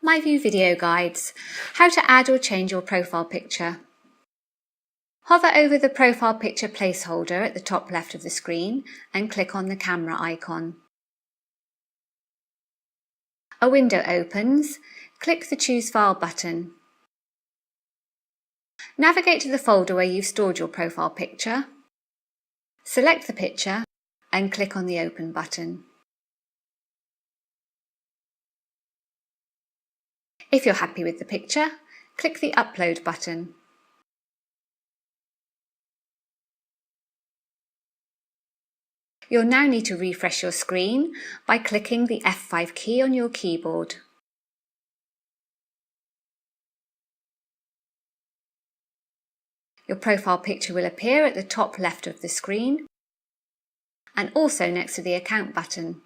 MyView video guides, how to add or change your profile picture. Hover over the profile picture placeholder at the top left of the screen and click on the camera icon. A window opens. Click the Choose File button. Navigate to the folder where you've stored your profile picture. Select the picture and click on the Open button. If you're happy with the picture, click the Upload button. You'll now need to refresh your screen by clicking the F5 key on your keyboard. Your profile picture will appear at the top left of the screen and also next to the Account button.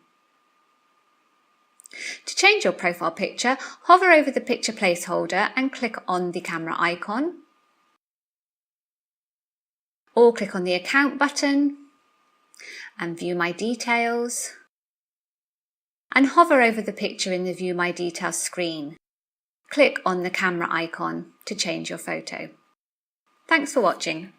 To change your profile picture, hover over the picture placeholder and click on the camera icon, or click on the Account button and View My Details, and hover over the picture in the View My Details screen. Click on the camera icon to change your photo. Thanks for watching.